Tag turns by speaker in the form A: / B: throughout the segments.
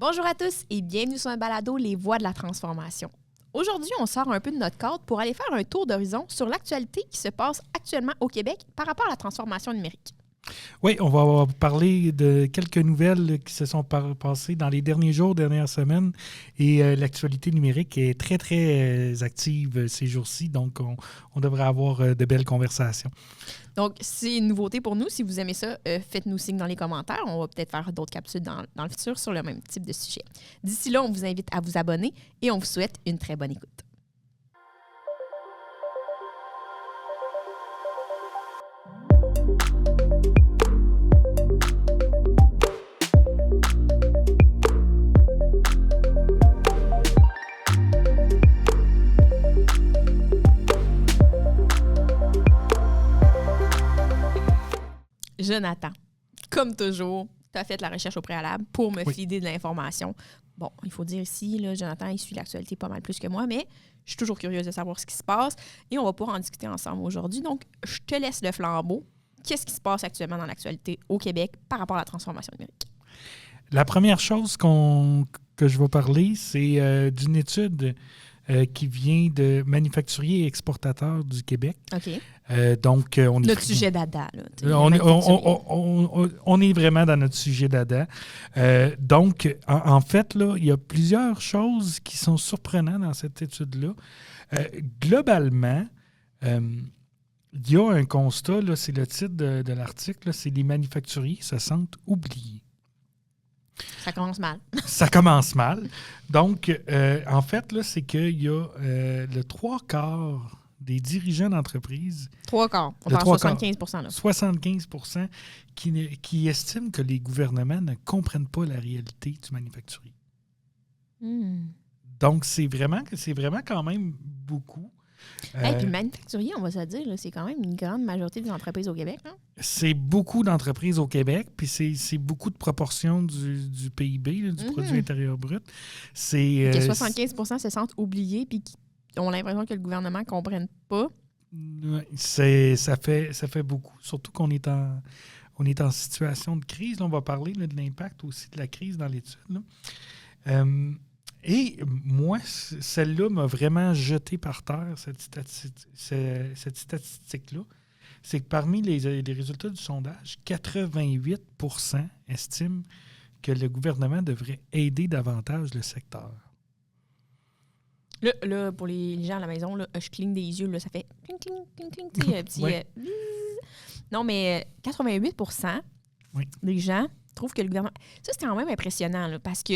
A: Bonjour à tous et bienvenue sur un balado Les Voix de la transformation. Aujourd'hui, on sort un peu de notre cadre pour aller faire un tour d'horizon sur l'actualité qui se passe actuellement au Québec par rapport à la transformation numérique.
B: Oui, on va parler de quelques nouvelles qui se sont passées dans les derniers jours, dernières semaines. Et l'actualité numérique est très, très active ces jours-ci. Donc, on devrait avoir de belles conversations.
A: Donc, c'est une nouveauté pour nous. Si vous aimez ça, faites-nous signe dans les commentaires. On va peut-être faire d'autres capsules dans le futur sur le même type de sujet. D'ici là, on vous invite à vous abonner et on vous souhaite une très bonne écoute. Jonathan, comme toujours, tu as fait la recherche au préalable pour me fider de l'information. Bon, il faut dire ici, là, Jonathan, il suit l'actualité pas mal plus que moi, mais je suis toujours curieuse de savoir ce qui se passe et on va pouvoir en discuter ensemble aujourd'hui. Donc, je te laisse le flambeau. Qu'est-ce qui se passe actuellement dans l'actualité au Québec par rapport à la transformation numérique?
B: La première chose que je vais parler, c'est d'une étude qui vient de Manufacturiers et exportateurs du Québec.
A: OK.
B: Donc, on est
A: notre sujet dada. Là,
B: on est vraiment dans notre sujet dada. Donc, en fait, là, il y a plusieurs choses qui sont surprenantes dans cette étude-là. Globalement, il y a un constat, là, c'est le titre de l'article, là, c'est « Les manufacturiers se sentent oubliés ».
A: Ça commence mal.
B: Ça commence mal. Donc, en fait, là, c'est qu'il y a le 3/4 des dirigeants d'entreprise.
A: 3/4. On parle 75 là.
B: 75 qui estiment que les gouvernements ne comprennent pas la réalité du manufacturier. Donc, c'est vraiment quand même beaucoup.
A: Puis le manufacturier, on va se dire, là, c'est quand même une grande majorité des entreprises au Québec. Hein?
B: C'est beaucoup d'entreprises au Québec, puis c'est beaucoup de proportion du PIB, là, du produit intérieur brut. C'est,
A: que 75 se sentent oubliés puis qui ont l'impression que le gouvernement ne comprenne pas.
B: Ça fait beaucoup, surtout qu'on est en situation de crise. Là, on va parler là, de l'impact aussi de la crise dans l'étude. Et moi, celle-là m'a vraiment jeté par terre, cette statistique-là. C'est que parmi les résultats du sondage, 88 % estiment que le gouvernement devrait aider davantage le secteur.
A: Là, pour les gens à la maison, là, je cligne des yeux, là, ça fait cling, cling, cling, cling, tu sais, petit... Non, mais 88 % des gens trouvent que le gouvernement... Ça, c'est quand même impressionnant, là, parce que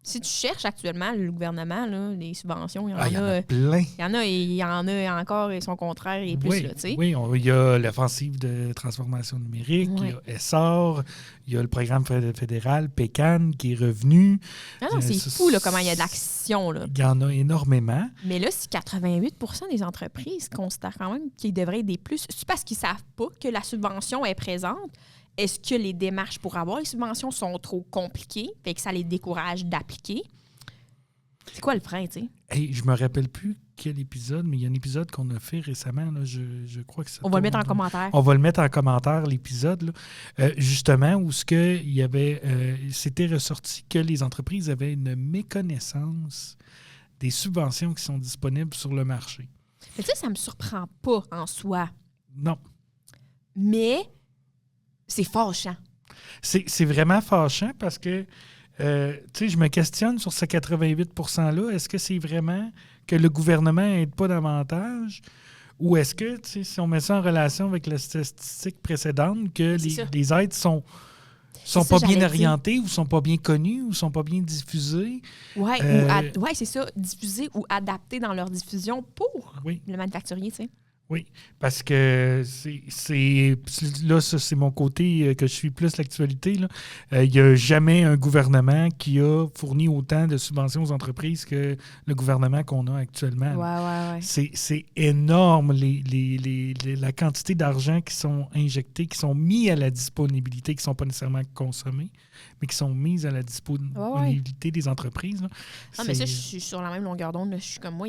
A: si tu cherches actuellement le gouvernement, là, les subventions, il y en a
B: plein.
A: Il y en a encore et son contraire et plus. Là,
B: oui, il y a l'offensive de transformation numérique, il y a ESSOR, il y a le programme fédéral PECAN qui est revenu.
A: Non, c'est fou là, comment il y a d'action. Là.
B: Il y en a énormément.
A: Mais là, si 88 % des entreprises considèrent quand même qu'ils devraient aider plus, c'est parce qu'ils ne savent pas que la subvention est présente. Est-ce que les démarches pour avoir les subventions sont trop compliquées, fait que ça les décourage d'appliquer? C'est quoi le frein, tu sais?
B: Hey, je me rappelle plus quel épisode, mais il y a un épisode qu'on a fait récemment. Là, je crois que ça.
A: On va le mettre en commentaire.
B: On va le mettre en commentaire, l'épisode. Là. Justement, où il y avait, c'était ressorti que les entreprises avaient une méconnaissance des subventions qui sont disponibles sur le marché.
A: Mais tu sais, ça me surprend pas en soi.
B: Non.
A: Mais c'est fâchant.
B: C'est vraiment fâchant parce que, tu sais, je me questionne sur ces 88 % Est-ce que c'est vraiment que le gouvernement n'aide pas davantage? Ou est-ce que, tu sais, si on met ça en relation avec la statistique précédente, que les aides sont pas bien orientées ou sont pas bien connues ou sont pas bien diffusées?
A: Oui, c'est ça, diffusées ou adaptées dans leur diffusion pour le manufacturier, tu sais.
B: Oui, parce que là, ça, c'est mon côté que je suis plus l'actualité. Il n'y a jamais un gouvernement qui a fourni autant de subventions aux entreprises que le gouvernement qu'on a actuellement.
A: Ouais.
B: C'est énorme, la quantité d'argent qui sont injectés, qui sont mis à la disponibilité, qui ne sont pas nécessairement consommés, mais qui sont mis à la disponibilité des entreprises. Là.
A: Non, mais ça, je suis sur la même longueur d'onde. Je suis comme moi,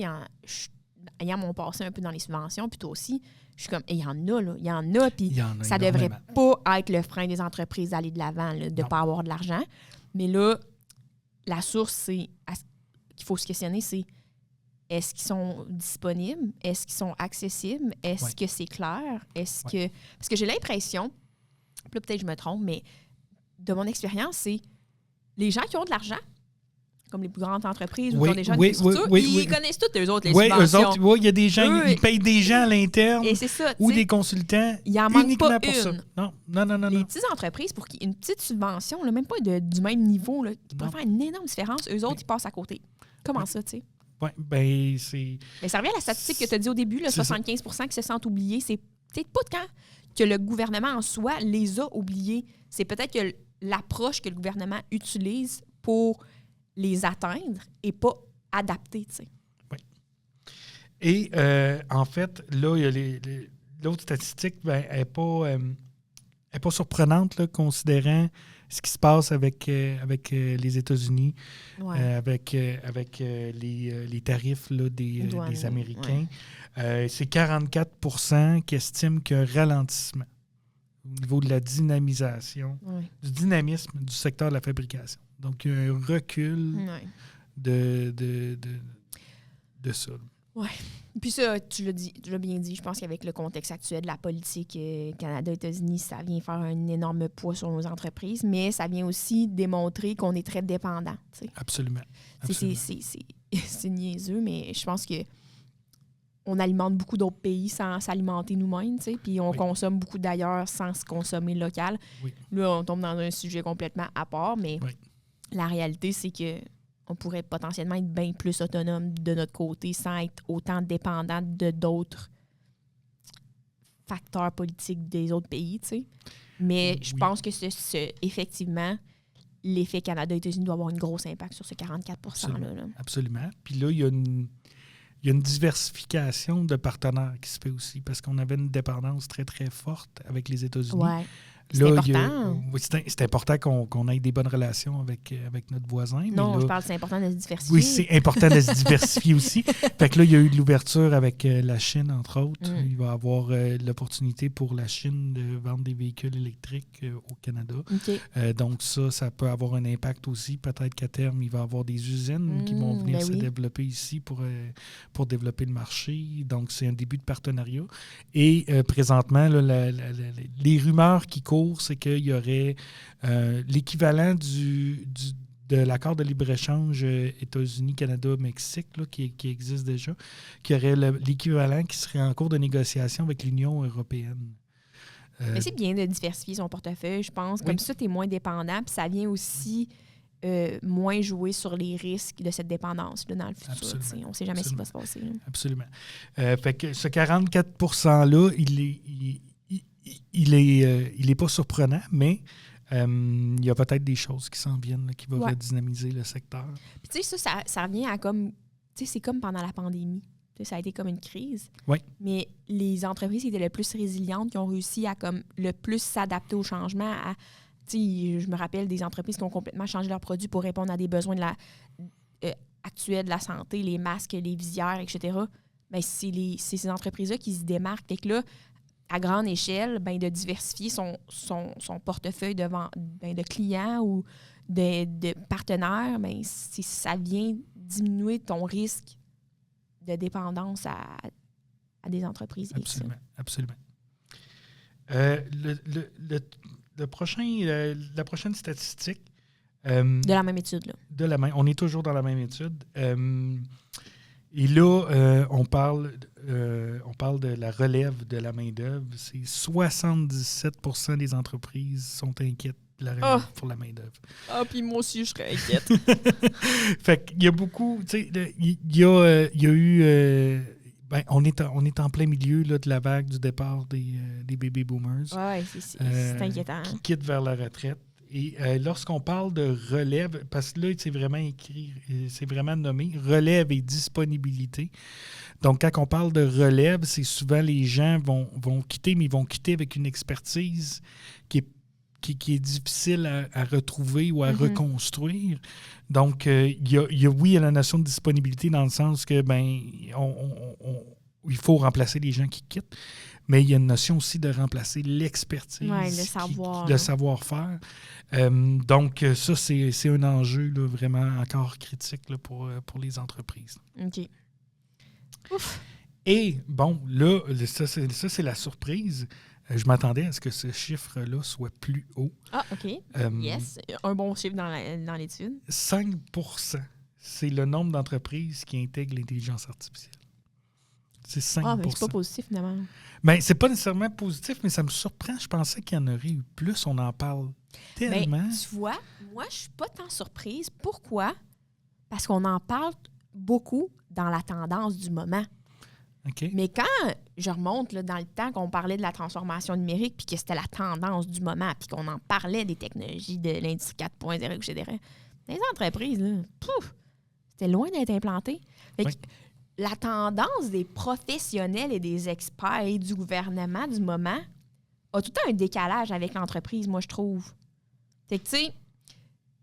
A: ayant mon passé un peu dans les subventions, puis toi aussi, je suis comme, il y en a, là, il y en a, puis ça devrait pas être le frein des entreprises d'aller de l'avant, là, de ne pas avoir de l'argent. Mais là, la source, qu'il faut se questionner, c'est est-ce qu'ils sont disponibles? Est-ce qu'ils sont accessibles? Est-ce que c'est clair? Est-ce que... Parce que j'ai l'impression, puis là, peut-être que je me trompe, mais de mon expérience, c'est les gens qui ont de l'argent, comme les plus grandes entreprises ou qui ont des gens de structure, ils connaissent tous eux autres les subventions.
B: Eux autres, il y a des gens, ils payent des gens à l'interne
A: et c'est ça,
B: ou des consultants
A: il en manque
B: uniquement
A: pas
B: pour ça. Non.
A: Les petites entreprises, pour qu'il y ait une petite subvention, là, même pas du même niveau, là, qui pourrait faire une énorme différence, eux autres, ils passent à côté. Comment ça, tu sais?
B: Oui, bien, c'est...
A: Mais ça revient à la statistique que tu as dit au début, là, 75 % qui se sentent oubliés. C'est peut-être pas quand que le gouvernement en soi les a oubliés. C'est peut-être que l'approche que le gouvernement utilise pour les atteindre n'est pas adaptée, tu sais.
B: Oui. Et en fait, là, il y a l'autre statistique, elle n'est pas surprenante, là, considérant ce qui se passe avec les États-Unis, avec les tarifs là, des Américains. Ouais. C'est 44 % qui estiment qu'il y a un ralentissement au niveau de la dynamisation, du dynamisme du secteur de la fabrication. Donc, il y a un recul de ça.
A: Oui. Puis ça, tu l'as bien dit, je pense qu'avec le contexte actuel de la politique Canada-États-Unis, ça vient faire un énorme poids sur nos entreprises, mais ça vient aussi démontrer qu'on est très dépendant. T'sais.
B: Absolument.
A: C'est niaiseux, mais je pense que on alimente beaucoup d'autres pays sans s'alimenter nous-mêmes, puis on consomme beaucoup d'ailleurs sans se consommer local. Oui. Là, on tombe dans un sujet complètement à part, mais la réalité, c'est que on pourrait potentiellement être bien plus autonome de notre côté sans être autant dépendant de d'autres facteurs politiques des autres pays, tu sais. Mais je pense que effectivement, l'effet Canada-États-Unis doit avoir un gros impact sur ce 44 % là.
B: Absolument. Puis là, il y a une diversification de partenaires qui se fait aussi parce qu'on avait une dépendance très, très forte avec les États-Unis.
A: Ouais. C'est important.
B: C'est important qu'on ait des bonnes relations avec notre voisin.
A: Non,
B: mais là,
A: je parle, c'est important de se diversifier.
B: Oui, c'est important de se diversifier aussi. Fait que là, il y a eu de l'ouverture avec la Chine, entre autres. Il va y avoir l'opportunité pour la Chine de vendre des véhicules électriques au Canada.
A: Okay.
B: Donc ça peut avoir un impact aussi. Peut-être qu'à terme, il va y avoir des usines qui vont venir se développer ici pour développer le marché. Donc, c'est un début de partenariat. Et présentement, là, les rumeurs qui courent, c'est qu'il y aurait l'équivalent de l'accord de libre-échange États-Unis-Canada-Mexique là, qui existe déjà, qui aurait l'équivalent qui serait en cours de négociation avec l'Union européenne.
A: Mais c'est bien de diversifier son portefeuille, je pense. Comme ça, tu es moins dépendant, puis ça vient aussi moins jouer sur les risques de cette dépendance là, dans le futur. On ne sait jamais ce qui va se passer. Là.
B: Absolument. Fait que ce 44 %-là, il est pas surprenant, mais il y a peut-être des choses qui s'en viennent là, qui vont redynamiser le secteur.
A: Puis tu sais, ça revient à comme... Tu sais, c'est comme pendant la pandémie. Ça a été comme une crise.
B: Oui.
A: Mais les entreprises qui étaient le plus résilientes, qui ont réussi à comme le plus s'adapter au changement, je me rappelle des entreprises qui ont complètement changé leurs produits pour répondre à des besoins actuels de la santé, les masques, les visières, etc. Bien, c'est ces entreprises-là qui se démarquent. Fait que là, à grande échelle, de diversifier son portefeuille de clients ou de partenaires, ça vient diminuer ton risque de dépendance à des entreprises.
B: Absolument. Absolument. La prochaine statistique...
A: de la même étude. Là.
B: On est toujours dans la même étude. Et là, on parle de la relève de la main-d'œuvre. C'est 77 % des entreprises sont inquiètes de la relève pour la main-d'œuvre.
A: Ah, puis moi aussi, je serais inquiète.
B: Fait qu'il y a beaucoup, tu sais, il y a eu... on est en plein milieu là, de la vague du départ des baby boomers.
A: Oui, c'est inquiétant.
B: Qui quittent vers la retraite. Et lorsqu'on parle de relève, parce que là, c'est vraiment écrit, c'est vraiment nommé, relève et disponibilité. Donc, quand on parle de relève, c'est souvent les gens vont quitter, mais ils vont quitter avec une expertise qui est difficile à retrouver ou à reconstruire. Donc, il y a la notion de disponibilité dans le sens que, il faut remplacer les gens qui quittent, mais il y a une notion aussi de remplacer l'expertise, le savoir-faire. Donc, ça, c'est un enjeu là, vraiment encore critique là, pour les entreprises.
A: OK. Ouf.
B: Et, bon, là, ça, c'est la surprise. Je m'attendais à ce que ce chiffre-là soit plus haut.
A: Ah, OK. Yes. Un bon chiffre dans l'étude.
B: 5%. C'est le nombre d'entreprises qui intègrent l'intelligence artificielle. C'est 5%.
A: Ah, mais c'est pas positif, finalement.
B: Bien, c'est pas nécessairement positif, mais ça me surprend. Je pensais qu'il y en aurait eu plus. On en parle tellement.
A: Mais, tu vois, moi, je suis pas tant surprise. Pourquoi? Parce qu'on en parle beaucoup dans la tendance du moment.
B: Okay.
A: Mais quand je remonte là, dans le temps qu'on parlait de la transformation numérique puis que c'était la tendance du moment puis qu'on en parlait des technologies de l'industrie 4.0, etc., les entreprises, là, c'était loin d'être implanté. Fait que la tendance des professionnels et des experts et du gouvernement du moment a tout le temps un décalage avec l'entreprise, moi, je trouve. Fait que, tu sais,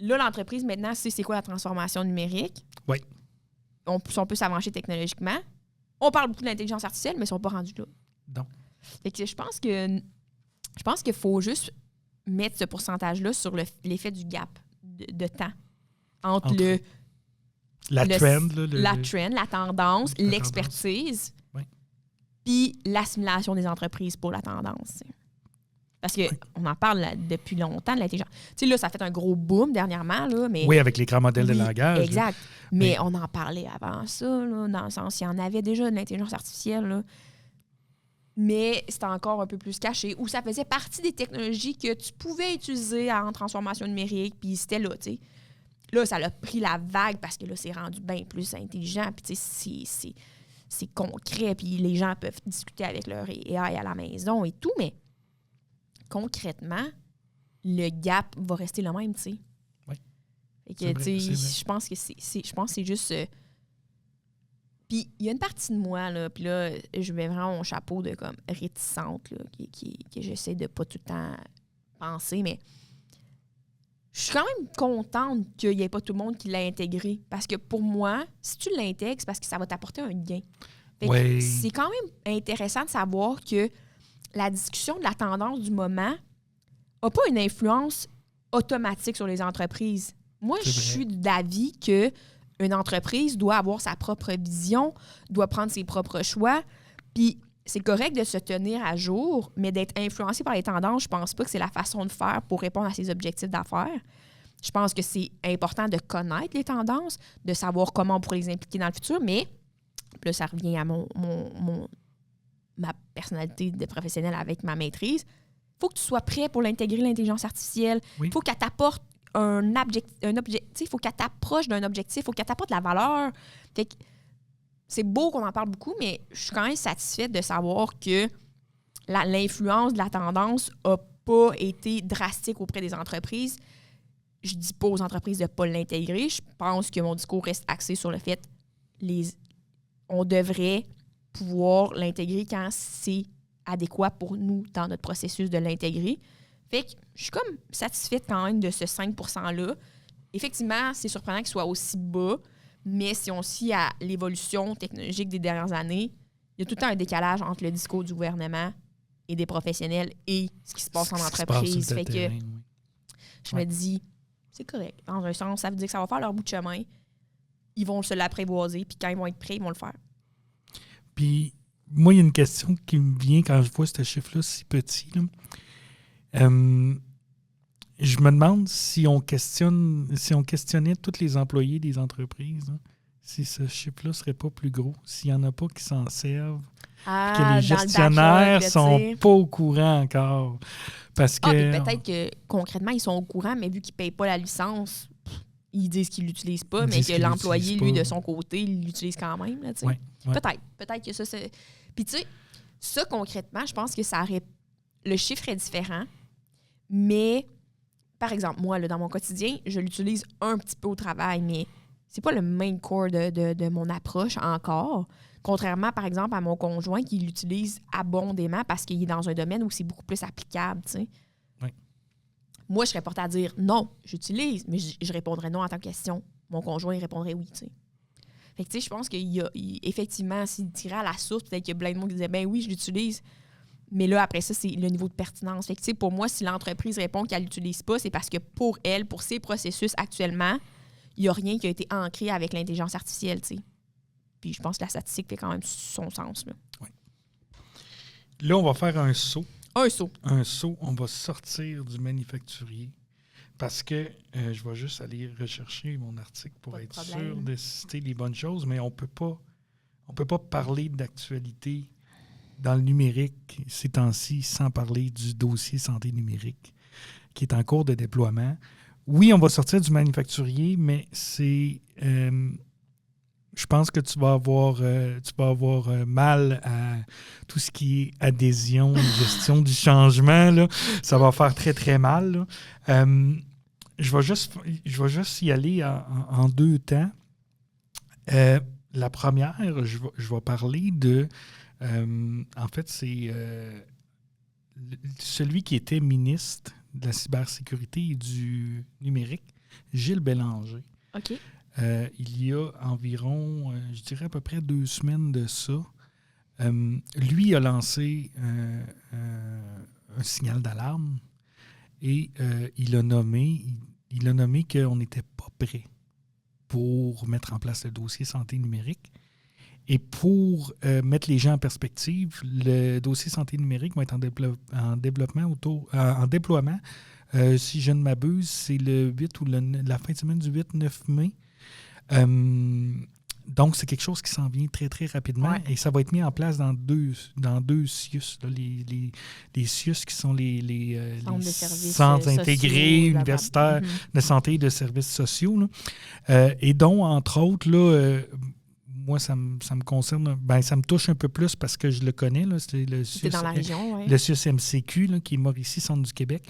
A: là, l'entreprise, maintenant, sait c'est quoi la transformation numérique.
B: Oui.
A: On peut s'avancer technologiquement. On parle beaucoup de l'intelligence artificielle, mais ils ne sont pas rendus là.
B: Non.
A: Fait que je pense qu'il faut juste mettre ce pourcentage-là sur l'effet du gap de temps entre la trend, la tendance, l'expertise, puis l'assimilation des entreprises pour la tendance. Parce qu'on en parle depuis longtemps de l'intelligence. Tu sais, là, ça a fait un gros boom dernièrement. Là, mais
B: oui, avec les grands modèles de langage.
A: Exact. Mais on en parlait avant ça, là, dans le sens, il y en avait déjà de l'intelligence artificielle. Là. Mais c'était encore un peu plus caché, ou ça faisait partie des technologies que tu pouvais utiliser en transformation numérique, puis c'était là, tu sais. Là, ça a pris la vague parce que là, c'est rendu bien plus intelligent, puis tu sais, c'est concret, puis les gens peuvent discuter avec leur AI à la maison et tout, mais concrètement, le gap va rester le même, tu sais.
B: Oui.
A: Fait que, tu sais, je pense que c'est juste... Puis, il y a une partie de moi, là, puis là, je mets vraiment mon chapeau de, comme, réticente, là, que j'essaie de pas tout le temps penser, mais je suis quand même contente qu'il n'y ait pas tout le monde qui l'a intégré. Parce que pour moi, si tu l'intègres, c'est parce que ça va t'apporter un gain. Fait que c'est quand même intéressant de savoir que la discussion de la tendance du moment n'a pas une influence automatique sur les entreprises. Moi, je suis d'avis qu'une entreprise doit avoir sa propre vision, doit prendre ses propres choix, puis c'est correct de se tenir à jour, mais d'être influencé par les tendances, je pense pas que c'est la façon de faire pour répondre à ses objectifs d'affaires. Je pense que c'est important de connaître les tendances, de savoir comment on pourrait les impliquer dans le futur, mais là, ça revient à ma personnalité de professionnel avec ma maîtrise. Il faut que tu sois prêt pour l'intégrer, l'intelligence artificielle. Il faut qu'elle t'apporte un objectif. Il faut qu'elle t'approche d'un objectif. Il faut qu'elle t'apporte de la valeur. Fait que c'est beau qu'on en parle beaucoup, mais je suis quand même satisfaite de savoir que l'influence de la tendance n'a pas été drastique auprès des entreprises. Je dis pas aux entreprises de ne pas l'intégrer. Je pense que mon discours reste axé sur le fait on devrait pouvoir l'intégrer quand c'est adéquat pour nous dans notre processus de l'intégrer. Fait que je suis comme satisfaite quand même de ce 5 %-là. Effectivement, c'est surprenant qu'il soit aussi bas, mais si on se fie à l'évolution technologique des dernières années, il y a tout le temps un décalage entre le discours du gouvernement et des professionnels et ce qui se passe en entreprise. Fait que je me dis, c'est correct. Dans un sens, ça veut dire que ça va faire leur bout de chemin. Ils vont se l'apprivoiser, puis quand ils vont être prêts, ils vont le faire.
B: Puis, moi, il y a une question qui me vient quand je vois ce chiffre-là si petit. Là. Je me demande si on questionnait tous les employés des entreprises, hein, si ce chiffre-là ne serait pas plus gros, s'il n'y en a pas qui s'en servent, que les gestionnaires ne sont pas au courant encore. Parce que,
A: peut-être que concrètement, ils sont au courant, mais vu qu'ils ne payent pas la licence, ils disent qu'ils ne l'utilisent pas, mais que l'employé, lui, de son côté, il l'utilise quand même. Là,
B: ouais.
A: Peut-être que ça, c'est... Puis tu sais, ça, concrètement, je pense que le chiffre est différent, mais, par exemple, moi, là, dans mon quotidien, je l'utilise un petit peu au travail, mais c'est pas le main core de mon approche encore. Contrairement, par exemple, à mon conjoint qui l'utilise abondamment parce qu'il est dans un domaine où c'est beaucoup plus applicable, tu sais.
B: Oui.
A: Moi, je serais portée à dire non, j'utilise, mais je répondrais non en tant que question. Mon conjoint, il répondrait oui, tu sais. Fait que, tu sais, je pense qu'effectivement, s'il tirait à la source, peut-être qu'il y a plein de monde qui disait, ben oui, je l'utilise. Mais là, après ça, c'est le niveau de pertinence. Fait que, tu sais, pour moi, si l'entreprise répond qu'elle l'utilise pas, c'est parce que pour elle, pour ses processus actuellement, il n'y a rien qui a été ancré avec l'intelligence artificielle, tu sais. Puis je pense que la statistique fait quand même son sens, là.
B: Oui. Là, on va faire un saut.
A: Un saut.
B: Un saut. On va sortir du manufacturier. Parce que je vais juste aller rechercher mon article pour être sûr de citer les bonnes choses, mais on peut pas parler d'actualité dans le numérique ces temps-ci sans parler du dossier santé numérique qui est en cours de déploiement. Oui, on va sortir du manufacturier, mais c'est... je pense que tu vas avoir mal à tout ce qui est adhésion, gestion du changement. Là. Ça va faire très, très mal. Je vais juste y aller en deux temps. La première, je vais parler de... en fait, c'est celui qui était ministre de la cybersécurité et du numérique, Gilles Bélanger.
A: OK.
B: Il y a environ, je dirais à peu près 2 semaines de ça, lui a lancé un signal d'alarme et il a nommé qu'on n'était pas prêt pour mettre en place le dossier santé numérique. Et pour mettre les gens en perspective, le dossier santé numérique va être en déploiement. Si je ne m'abuse, c'est le 8 ou la fin de semaine du 8-9 mai. Donc, c'est quelque chose qui s'en vient très, très rapidement et ça va être mis en place dans deux CIUS. Là, les CIUS qui sont les centres intégrés universitaires de santé et de services sociaux. Là. Et dont, entre autres, là, moi, ça me concerne, ça me touche un peu plus parce que je le connais. Là, c'est le CIUS,
A: dans la région, oui.
B: Le CIUS MCQ, là, qui est Mauricie, Centre du Québec.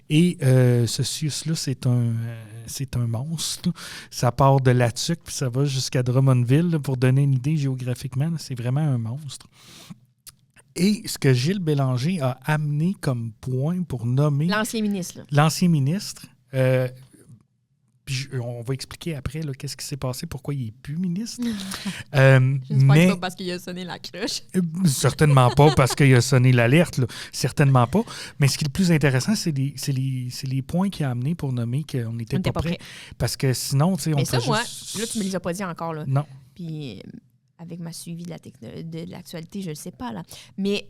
B: Et ce CIUS-là, c'est un monstre. Là. Ça part de Latuc, puis ça va jusqu'à Drummondville. Là, pour donner une idée géographiquement, là, c'est vraiment un monstre. Et ce que Gilles Bélanger a amené comme point pour nommer...
A: L'ancien ministre. Là.
B: L'ancien ministre... Puis on va expliquer après là, qu'est-ce qui s'est passé, pourquoi il n'est plus ministre.
A: J'espère pas parce qu'il a sonné la cloche.
B: Certainement pas parce qu'il a sonné l'alerte. Là. Certainement pas. Mais ce qui est le plus intéressant, c'est les points qu'il a amenés pour nommer qu'on n'était pas prêt. Parce que sinon, tu sais, on peut juste...
A: moi, là, tu me les as pas dit encore. Là.
B: Non.
A: Puis avec ma suivi de l'actualité, je le sais pas. Là. Mais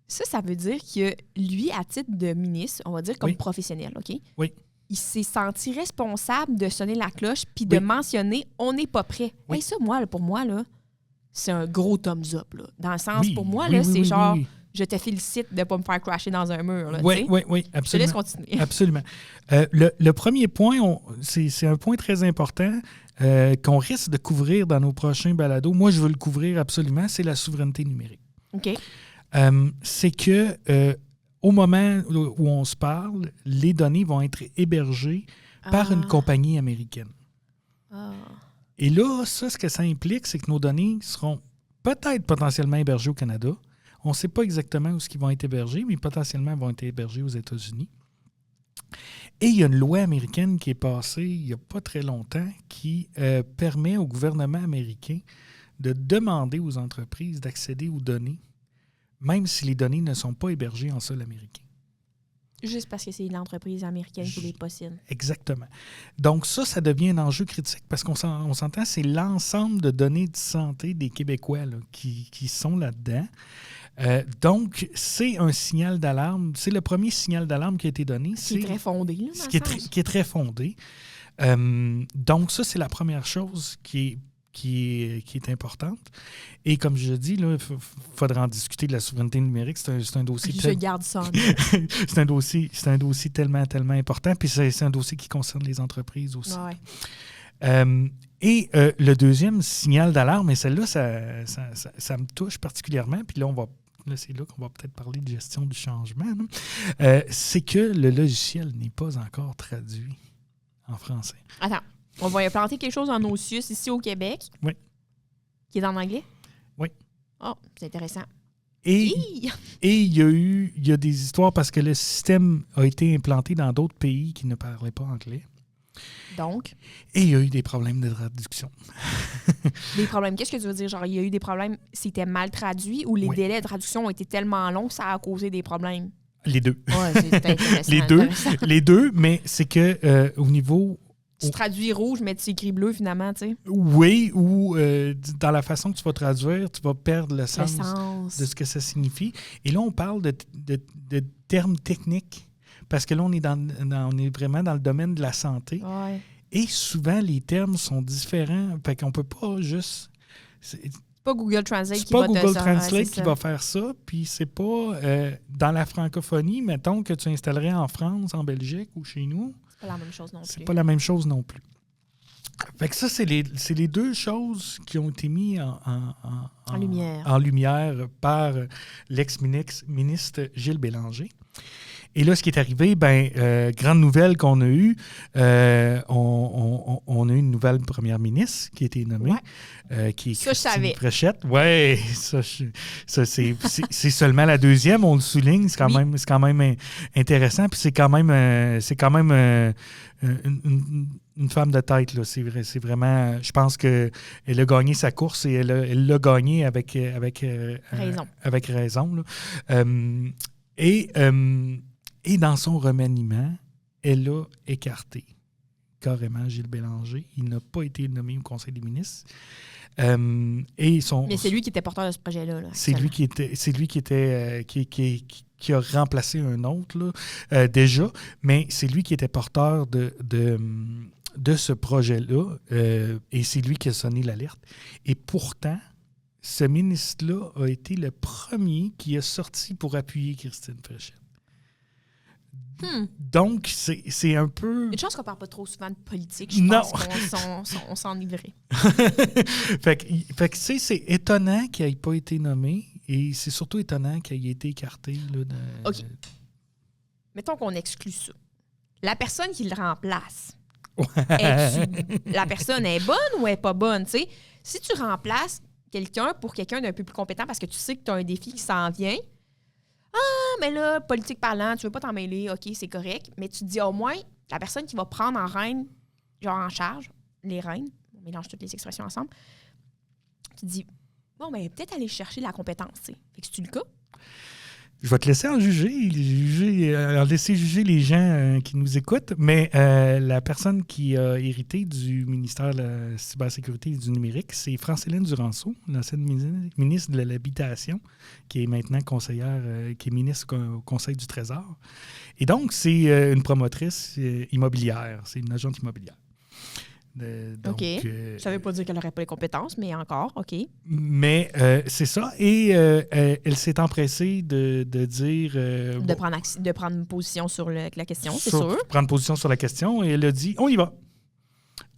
A: ça veut dire que lui, à titre de ministre, on va dire comme professionnel, OK?
B: Oui.
A: Il s'est senti responsable de sonner la cloche puis de mentionner « on n'est pas prêt oui. ». Et ça, pour moi, là, c'est un gros thumbs up. Là. Dans le sens, pour moi, là, c'est genre « je te félicite de ne pas me faire crasher dans un mur ».
B: Oui, absolument.
A: Je te laisse continuer.
B: Absolument. Le premier point, c'est un point très important qu'on risque de couvrir dans nos prochains balados. Moi, je veux le couvrir absolument, c'est la souveraineté numérique.
A: OK.
B: C'est que... au moment où on se parle, les données vont être hébergées par une compagnie américaine. Et là, ce que ça implique, c'est que nos données seront peut-être potentiellement hébergées au Canada. On ne sait pas exactement où ils vont être hébergés, mais potentiellement vont être hébergés aux États-Unis. Et il y a une loi américaine qui est passée il n'y a pas très longtemps qui permet au gouvernement américain de demander aux entreprises d'accéder aux données même si les données ne sont pas hébergées en sol américain.
A: Juste parce que c'est une entreprise américaine qui les possède.
B: Exactement. Donc ça devient un enjeu critique parce qu'on s'entend, c'est l'ensemble de données de santé des Québécois là, qui sont là-dedans. Donc, c'est un signal d'alarme. C'est le premier signal d'alarme qui a été donné.
A: Qui est très fondé. Là,
B: qui est très fondé. Donc, ça, c'est la première chose qui est importante. Et comme je dis, il faudra en discuter de la souveraineté numérique. C'est un dossier...
A: Je garde ça.
B: c'est un dossier tellement, tellement important. Puis c'est un dossier qui concerne les entreprises aussi.
A: Ouais.
B: Et le deuxième signal d'alarme, et celle-là, ça me touche particulièrement. Puis là, c'est là qu'on va peut-être parler de gestion du changement. C'est que le logiciel n'est pas encore traduit en français.
A: Attends. On va implanter quelque chose en OSIUS ici au Québec.
B: Oui.
A: Qui est en anglais?
B: Oui.
A: Oh, c'est intéressant.
B: Et il y a des histoires parce que le système a été implanté dans d'autres pays qui ne parlaient pas anglais.
A: Donc?
B: Et il y a eu des problèmes de traduction.
A: Des problèmes, qu'est-ce que tu veux dire? Genre, il y a eu des problèmes, c'était mal traduit ou les délais de traduction ont été tellement longs que ça a causé des problèmes?
B: Les deux.
A: Ouais, c'est intéressant.
B: Les deux, mais c'est que au niveau...
A: Tu traduis rouge, mais tu écris bleu, finalement, tu sais.
B: Oui, ou dans la façon que tu vas traduire, tu vas perdre le sens de ce que ça signifie. Et là, on parle de termes techniques, parce que là, on est vraiment dans le domaine de la santé.
A: Ouais.
B: Et souvent, les termes sont différents. Fait qu'on peut pas juste...
A: C'est pas Google Translate
B: qui va faire ça, puis c'est pas dans la francophonie, mettons, que tu installerais en France, en Belgique ou chez nous.
A: C'est pas la même chose non plus.
B: C'est pas la même chose non plus. Fait que ça, c'est les deux choses qui ont été mises en lumière par l'ex-ministre Gilles Bélanger. Et là, ce qui est arrivé, grande nouvelle qu'on a eue, on a eu une nouvelle première ministre qui a été nommée, qui est Christine Fréchette. Oui, ça c'est seulement la deuxième, on le souligne, c'est quand même intéressant, puis c'est quand même une femme de tête, là. C'est vraiment, je pense qu'elle a gagné sa course et elle l'a gagné avec
A: raison.
B: Avec raison, là. Et dans son remaniement, elle a écarté carrément Gilles Bélanger. Il n'a pas été nommé au Conseil des ministres. Mais
A: c'est lui qui était porteur de ce projet-là.
B: C'est lui qui a remplacé un autre là, déjà, mais c'est lui qui était porteur de ce projet-là et c'est lui qui a sonné l'alerte. Et pourtant, ce ministre-là a été le premier qui a sorti pour appuyer Christine Fréchette. Donc, c'est un peu...
A: Une chance qu'on ne parle pas trop souvent de politique. Je pense qu'on s'enivrait.
B: fait que c'est étonnant qu'il n'ait pas été nommé et c'est surtout étonnant qu'il ait été écarté. Là,
A: OK. Mettons qu'on exclut ça. La personne qui le remplace, la personne est bonne ou elle n'est pas bonne? T'sais? Si tu remplaces quelqu'un pour quelqu'un d'un peu plus compétent parce que tu sais que tu as un défi qui s'en vient, mais là, politique parlant, tu veux pas t'en mêler, OK, c'est correct. Mais tu te dis au moins, la personne qui va prendre en reine, genre en charge, les reines, on mélange toutes les expressions ensemble, tu te dis, bon, ben peut-être aller chercher la compétence, tu sais. Fait que c'est-tu le cas?
B: Je vais te laisser en laisser juger les gens qui nous écoutent, mais la personne qui a hérité du ministère de la Cybersécurité et du Numérique, c'est France-Hélène Duranceau, l'ancienne ministre de l'Habitation, qui est maintenant conseillère, qui est ministre au Conseil du Trésor. Et donc, c'est une promotrice immobilière, c'est une agente immobilière.
A: OK. Ça ne veut pas dire qu'elle n'aurait pas les compétences, mais encore, OK.
B: Mais c'est ça. Et elle s'est empressée de dire...
A: de prendre position sur la question, c'est sûr.
B: Prendre position sur la question. Et elle a dit, on y va.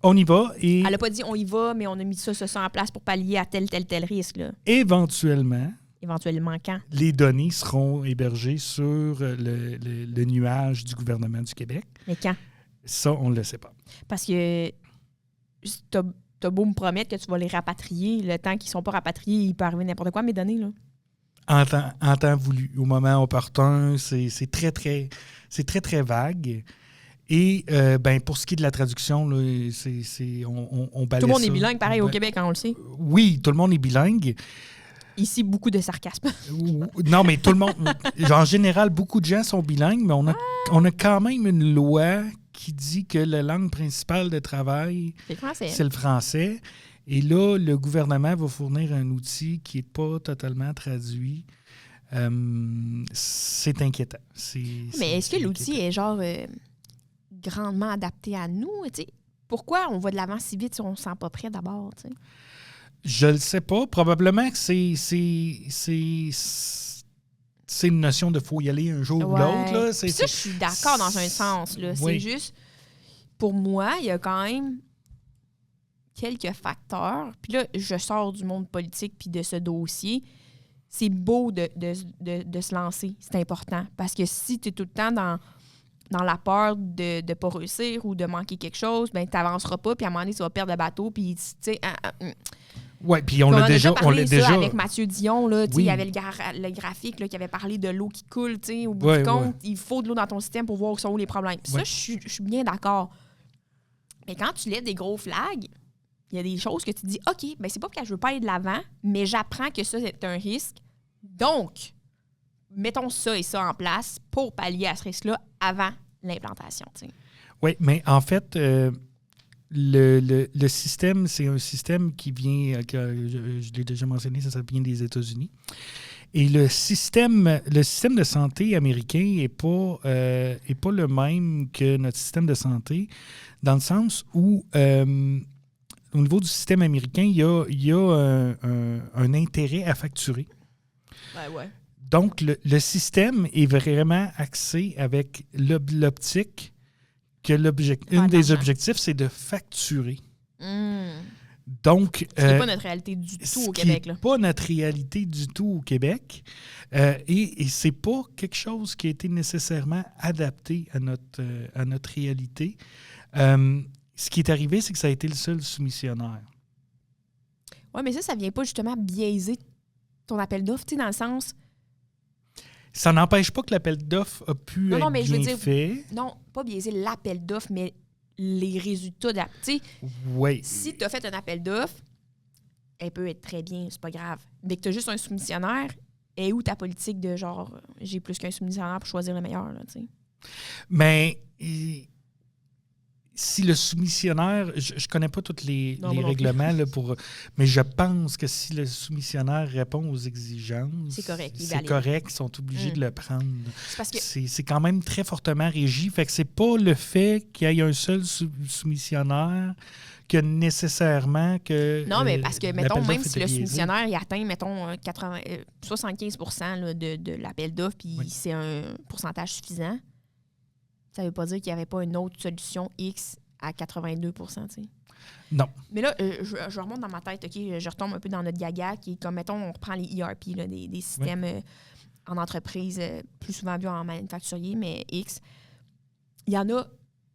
B: On y va. Et
A: elle n'a pas dit, on y va, mais on a mis ça en place pour pallier à tel risque. Là.
B: Éventuellement
A: quand?
B: Les données seront hébergées sur le nuage du gouvernement du Québec.
A: Mais quand?
B: Ça, on ne le sait pas.
A: Parce que t'as beau me promettre que tu vas les rapatrier, le temps qu'ils ne sont pas rapatriés, il peut arriver n'importe quoi, mes données, là.
B: En temps voulu, au moment opportun, c'est très, très vague. Et pour ce qui est de la traduction, là, on balaie ça.
A: Tout le monde est bilingue, pareil, au Québec, on le sait.
B: Oui, tout le monde est bilingue.
A: Ici, beaucoup de sarcasme.
B: Non, mais tout le monde... en général, beaucoup de gens sont bilingues, mais on a quand même une loi qui dit que la langue principale de travail, c'est le français. Et là, le gouvernement va fournir un outil qui n'est pas totalement traduit. C'est inquiétant.
A: Mais est-ce que l'outil est genre grandement adapté à nous? T'sais? Pourquoi on va de l'avant si vite si on ne se sent pas prêt d'abord? T'sais?
B: Je le sais pas. Probablement que c'est une notion de faut y aller un jour ou l'autre. Là.
A: Ça, je suis d'accord dans un sens. Là.
B: Oui.
A: C'est juste, pour moi, il y a quand même quelques facteurs. Puis là, je sors du monde politique puis de ce dossier. C'est beau de se lancer. C'est important. Parce que si tu es tout le temps dans la peur de ne pas réussir ou de manquer quelque chose, ben tu n'avanceras pas. Puis à un moment donné, tu vas perdre le bateau. Puis, tu sais...
B: Oui, puis on l'a déjà
A: parlé avec Mathieu Dion, là, il y avait le graphique là, qui avait parlé de l'eau qui coule, au bout du compte, il faut de l'eau dans ton système pour voir où sont les problèmes. Ça, je suis bien d'accord. Mais quand tu lèves des gros flags, il y a des choses que tu dis, OK, ben c'est pas parce que je veux pas aller de l'avant, mais j'apprends que ça, c'est un risque. Donc, mettons ça et ça en place pour pallier à ce risque-là avant l'implantation.
B: Oui, mais en fait, le système, c'est un système qui vient, je l'ai déjà mentionné, ça vient des États-Unis. Et le système de santé américain n'est pas le même que notre système de santé, dans le sens où, au niveau du système américain, il y a un intérêt à facturer.
A: Ouais.
B: Donc, le système est vraiment axé avec l'optique que un des objectifs, c'est de facturer. Donc,
A: ce n'est pas notre réalité du tout au Québec.
B: Ce n'est pas notre réalité du tout au Québec. Et ce n'est pas quelque chose qui a été nécessairement adapté à notre réalité. Ce qui est arrivé, c'est que ça a été le seul soumissionnaire.
A: Oui, mais ça ne vient pas justement biaiser ton appel d'offres, tu sais, dans le sens...
B: Ça n'empêche pas que l'appel d'offres a pu être bien fait.
A: Non, pas biaiser l'appel d'offres, mais les résultats. Tu sais, si tu as fait un appel d'offres, elle peut être très bien, c'est pas grave. Dès que tu as juste un soumissionnaire, est où ta politique de genre, j'ai plus qu'un soumissionnaire pour choisir le meilleur, là, tu sais?
B: Mais... Si le soumissionnaire, je ne connais pas tous les règlements, là, mais je pense que si le soumissionnaire répond aux exigences, c'est correct, ils sont obligés de le prendre. C'est quand même très fortement régi. Fait que c'est pas le fait qu'il y ait un seul soumissionnaire que nécessairement que...
A: Non, mais parce que, mettons, même si le soumissionnaire il atteint, mettons, 75 % de l'appel d'offres, puis c'est un pourcentage suffisant, ça ne veut pas dire qu'il n'y avait pas une autre solution X à 82 %, tu sais.
B: Non.
A: Mais là, je remonte dans ma tête, OK, je retombe un peu dans notre gaga, qui est comme, mettons, on reprend les ERP, là, des systèmes en entreprise, plus souvent vus en manufacturier, mais X. Il y en a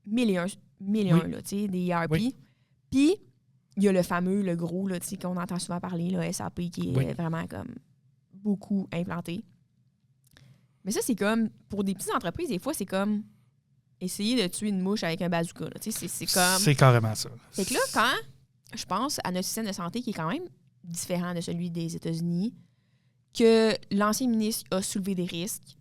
A: 1001, là, tu sais, des ERP. Oui. Puis, il y a le fameux, le gros, là, tu sais, qu'on entend souvent parler, le SAP, qui est vraiment comme beaucoup implanté. Mais ça, c'est comme, pour des petites entreprises, des fois, c'est comme essayer de tuer une mouche avec un bazooka. Là. C'est comme...
B: C'est carrément ça.
A: Fait que là, quand je pense à notre système de santé qui est quand même différent de celui des États-Unis, que l'ancien ministre a soulevé des risques,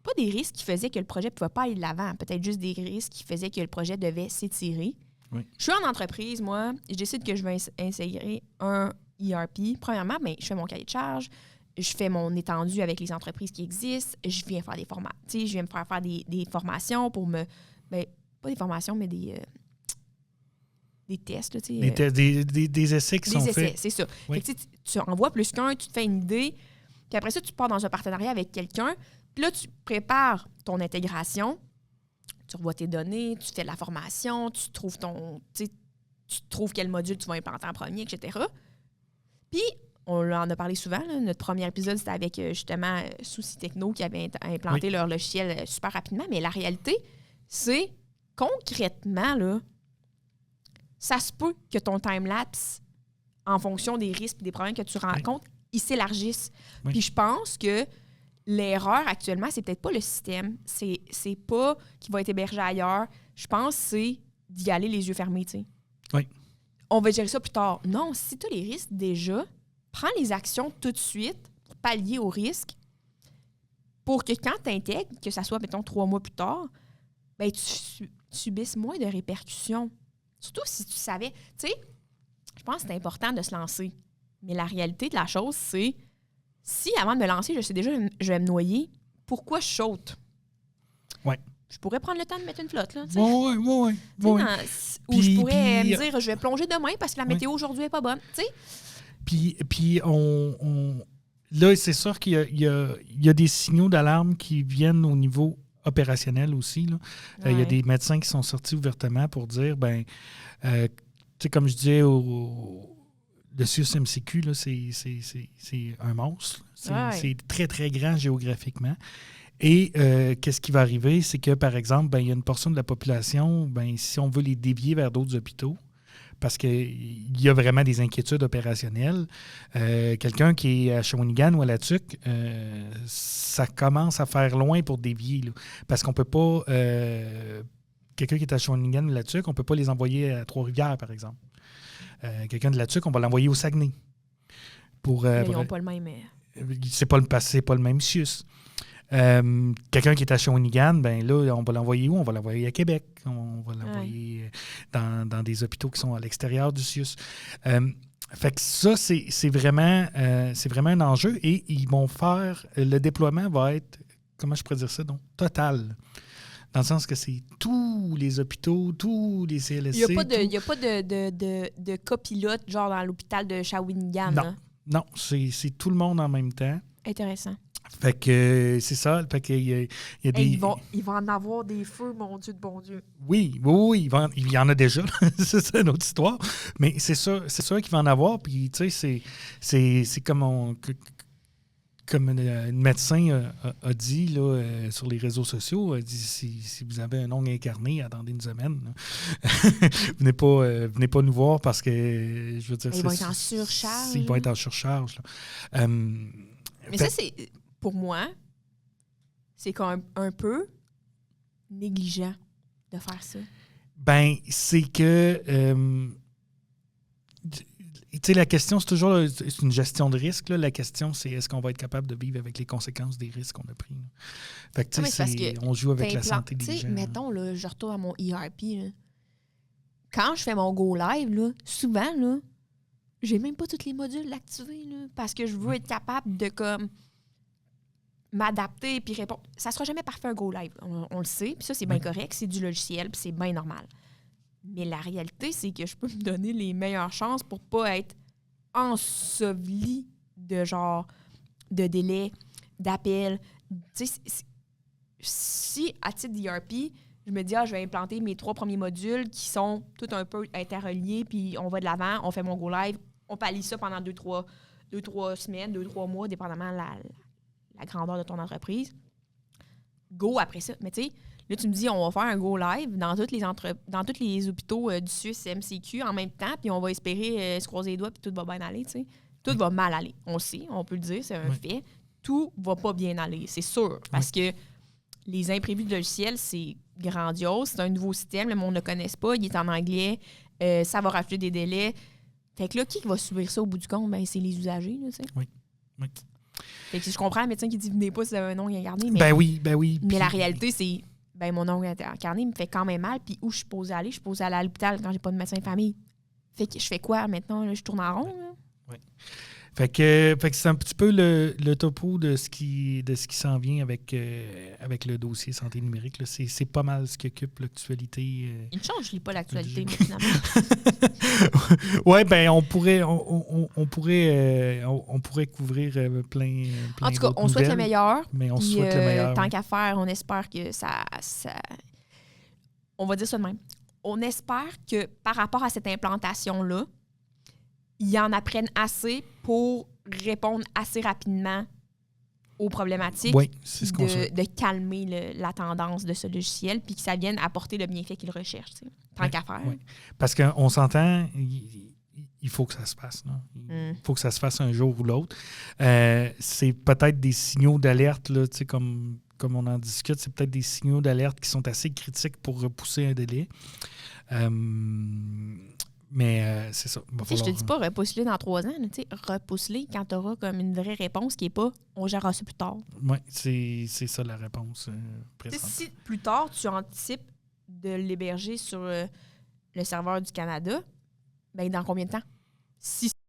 A: pas des risques qui faisaient que le projet ne pouvait pas aller de l'avant, peut-être juste des risques qui faisaient que le projet devait s'étirer. Oui. Je suis en entreprise, moi, je décide que je vais intégrer un ERP. Premièrement, je fais mon cahier de charge, je fais mon étendue avec les entreprises qui existent, je viens faire des formations, je viens me faire des formations pour me... pas des formations, mais des tests. Là,
B: des essais qui sont faits. Des essais,
A: c'est ça.
B: Oui.
A: Fait que, tu envoies plus qu'un, tu te fais une idée, puis après ça, tu pars dans un partenariat avec quelqu'un, puis là, tu prépares ton intégration, tu revois tes données, tu fais de la formation, tu trouves quel module tu vas implanter en premier, etc. Puis, on en a parlé souvent. Là. Notre premier épisode, c'était avec justement Souci Techno qui avait implanté leur logiciel super rapidement. Mais la réalité, c'est concrètement, là, ça se peut que ton time-lapse, en fonction des risques et des problèmes que tu rencontres, ils s'élargissent. Oui. Puis je pense que l'erreur actuellement, c'est peut-être pas le système. C'est pas qu'il va être hébergé ailleurs. Je pense que c'est d'y aller les yeux fermés. T'sais.
B: Oui.
A: On va gérer ça plus tard. Non, si tu as les risques déjà, prends les actions tout de suite pour pallier au risque pour que quand tu intègres, que ça soit, mettons, 3 mois plus tard, tu subisses moins de répercussions. Surtout si tu savais. Tu sais, je pense que c'est important de se lancer. Mais la réalité de la chose, c'est si avant de me lancer, je sais déjà que je vais me noyer, pourquoi je saute?
B: Oui.
A: Je pourrais prendre le temps de mettre une flotte, là.
B: Oui.
A: Ou je pourrais me dire, je vais plonger demain parce que la météo aujourd'hui n'est pas bonne. Tu sais?
B: Puis là, c'est sûr qu'il y a des signaux d'alarme qui viennent au niveau opérationnel aussi. Là. Il y a des médecins qui sont sortis ouvertement pour dire, tu sais, comme je disais, le CIUS-MCQ, là, c'est un monstre. C'est très, très grand géographiquement. Et qu'est-ce qui va arriver? C'est que, par exemple, il y a une portion de la population, si on veut les dévier vers d'autres hôpitaux, parce qu'il y a vraiment des inquiétudes opérationnelles. Quelqu'un qui est à Shawinigan ou à La Tuque, ça commence à faire loin pour dévier. Là, parce qu'on ne peut pas quelqu'un qui est à Shawinigan ou Latuc, on ne peut pas les envoyer à Trois-Rivières, par exemple. Quelqu'un de Latuc, on va l'envoyer au Saguenay.
A: Ils n'ont pas le même...
B: C'est pas le même CIUS. Quelqu'un qui est à Shawinigan, ben là, on va l'envoyer où? On va l'envoyer à Québec. On va l'envoyer dans des hôpitaux qui sont à l'extérieur du CIUS. Fait que ça, c'est vraiment un enjeu et ils vont faire... Le déploiement va être, comment je pourrais dire ça, donc, total. Dans le sens que c'est tous les hôpitaux, tous les CLSC.
A: Il n'y a pas de copilote, genre dans l'hôpital de Shawinigan.
B: Non,
A: hein?
B: non, c'est tout le monde en même temps.
A: Intéressant.
B: Fait que c'est ça. Fait que il y a des...
A: Ils vont en avoir des feux, mon Dieu de bon Dieu.
B: Oui, il y en a déjà. C'est une autre histoire. Mais c'est sûr qu'il va en avoir. Puis, tu sais, c'est comme un médecin a dit là, sur les réseaux sociaux, a dit si vous avez un ongle incarné, attendez une semaine. Venez pas nous voir parce que, je veux dire...
A: Ils vont être en surcharge.
B: Ils vont être en surcharge. Là.
A: Mais ça, c'est... Pour moi, c'est quand même un peu négligent de faire ça.
B: Ben, c'est que... tu sais, la question, c'est toujours c'est une gestion de risque. Là. La question, c'est est-ce qu'on va être capable de vivre avec les conséquences des risques qu'on a pris. Là. Fait que, tu sais, on joue avec la santé des gens.
A: Mettons, là, je retourne à mon ERP. Là. Quand je fais mon go live, là, souvent, là, j'ai même pas tous les modules activés là, parce que je veux être capable de comme m'adapter puis répondre. Ça sera jamais parfait un go live. On le sait, puis ça, c'est bien correct. C'est du logiciel, puis c'est bien normal. Mais la réalité, c'est que je peux me donner les meilleures chances pour pas être enseveli de genre de délai, d'appel. Tu sais, si à titre d'ERP, je me dis, je vais implanter mes 3 premiers modules qui sont tout un peu interreliés, puis on va de l'avant, on fait mon go live, on pallie ça pendant 2-3 semaines, 2-3 mois, dépendamment de la grandeur de ton entreprise. Go après ça. Mais tu sais, là, tu me dis, on va faire un go live dans tous les hôpitaux du SUS MCQ en même temps, puis on va espérer se croiser les doigts, puis tout va bien aller, tu sais. Tout va mal aller. On le sait, on peut le dire, c'est un fait. Tout va pas bien aller, c'est sûr. Parce que les imprévus de logiciel, c'est grandiose. C'est un nouveau système, le monde ne le connaît pas, il est en anglais, ça va rajouter des délais. Fait que là, qui va subir ça au bout du compte? Ben, c'est les usagers, là, tu sais.
B: Oui.
A: Fait que je comprends le médecin qui dit « Venez pas si vous avez un ongle incarné », mais...
B: Ben oui.
A: Mais la réalité, c'est... Ben, mon ongle incarné me fait quand même mal, puis où je suis posée aller? Je suis posée aller à l'hôpital quand j'ai pas de médecin de famille. Fait que je fais quoi maintenant? Là, je tourne en rond, là?
B: Oui. Fait que c'est un petit peu le topo de ce qui s'en vient avec le dossier santé numérique. Là. C'est pas mal ce qui occupe l'actualité.
A: Une chance, je lis pas l'actualité, moi, finalement.
B: Oui, ben on pourrait couvrir plein
A: en tout cas, on souhaite le meilleur.
B: Mais on souhaite le meilleur.
A: Tant qu'à faire, on espère que ça... On va dire ça de même. On espère que par rapport à cette implantation-là, ils en apprennent assez pour répondre assez rapidement aux problématiques,
B: c'est ce qu'on souhaite.
A: De calmer la tendance de ce logiciel, puis que ça vienne apporter le bienfait qu'ils recherchent, tant qu'à faire.
B: Oui. Parce qu'on s'entend, il faut que ça se fasse. Il faut que ça se fasse un jour ou l'autre. C'est peut-être des signaux d'alerte, là, comme on en discute, c'est peut-être des signaux d'alerte qui sont assez critiques pour repousser un délai. Mais c'est ça.
A: Je te dis pas repousse-le dans 3 ans. Repousse-le quand tu auras comme une vraie réponse qui n'est pas « on gérera ça plus tard ».
B: Oui, c'est ça la réponse présente.
A: Si plus tard, tu anticipes de l'héberger sur le serveur du Canada, ben dans combien de temps? Si